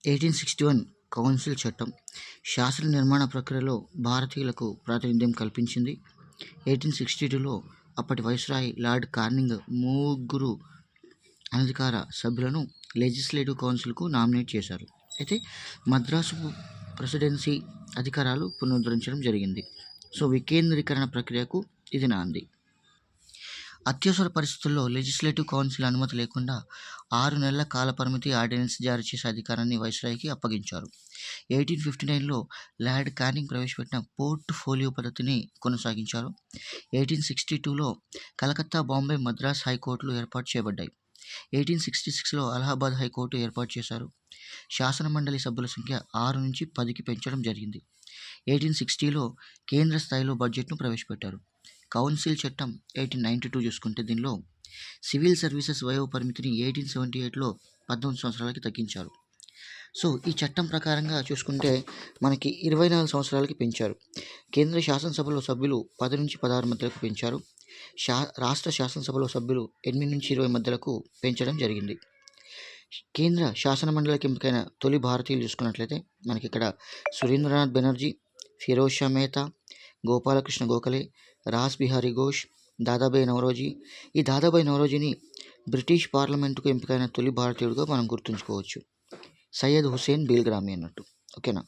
1861 council చట్టం శాసన నిర్మాణ ప్రక్రియలో భారతీయులకు ప్రాతినిధ్యం కల్పించింది. 1862లో అప్పటి వైస్రాయ్ లార్డ్ కార్నింగ్ ముగ్గురు అనధికార సభ్యులను లెజిస్లేటివ్ కౌన్సిల్కు నామినేట్ చేశారు. అయితే మద్రాసు ప్రెసిడెన్సీ అధికారాలు పునరుద్ధరించడం జరిగింది. సో వికేంద్రీకరణ ప్రక్రియకు ఇది నాంది. అత్యవసర పరిస్థితుల్లో లెజిస్లేటివ్ కౌన్సిల్ అనుమతి లేకుండా 6 నెలల కాల పరిమితి ఆర్డినెన్స్ జారీ చేసే అధికారాన్ని వైస్రాయ్కి అప్పగించారు. 1859లో లార్డ్ కానింగ్ ప్రవేశపెట్టిన పోర్ట్ ఫోలియో పద్ధతిని కొనసాగించారు. 1862లో కలకత్తా, బాంబే, మద్రాస్ హైకోర్టులు ఏర్పాటు చేయబడ్డాయి. 1866లో అలహాబాద్ హైకోర్టు ఏర్పాటు చేశారు. శాసన మండలి సభ్యుల సంఖ్య 6 నుంచి 10కి పెంచడం జరిగింది. 1860లో కేంద్ర స్థాయిలో బడ్జెట్ను ప్రవేశపెట్టారు. కౌన్సిల్ చట్టం 1892 చూసుకుంటే దీనిలో సివిల్ సర్వీసెస్ వయో పరిమితిని 1878లో 19 సంవత్సరాలకి తగ్గించారు. సో ఈ చట్టం ప్రకారంగా చూసుకుంటే మనకి 24 సంవత్సరాలకి పెంచారు. కేంద్ర శాసనసభలో సభ్యులు 10 నుంచి 16 మధ్యలకు పెంచారు. రాష్ట్ర శాసనసభలో సభ్యులు 8 నుంచి 20 మధ్యలకు పెంచడం జరిగింది. కేంద్ర శాసన మండలికి ఎంపికైన తొలి భారతీయులు చూసుకున్నట్లయితే మనకి ఇక్కడ సురేంద్రనాథ్ బెనర్జీ, ఫిరోజ్ షా మెహతా, గోపాలకృష్ణ గోఖలే, రాస్ బిహారీ ఘోష్, దాదాబాయి నౌరోజీ. ఈ దాదాబాయి నౌరోజీని బ్రిటిష్ పార్లమెంటుకు ఎంపికైన తొలి భారతీయుడిగా మనం గుర్తుంచుకోవచ్చు. సయ్యద్ హుసేన్ బిల్గ్రామీ అన్నట్టు. ఓకేనా.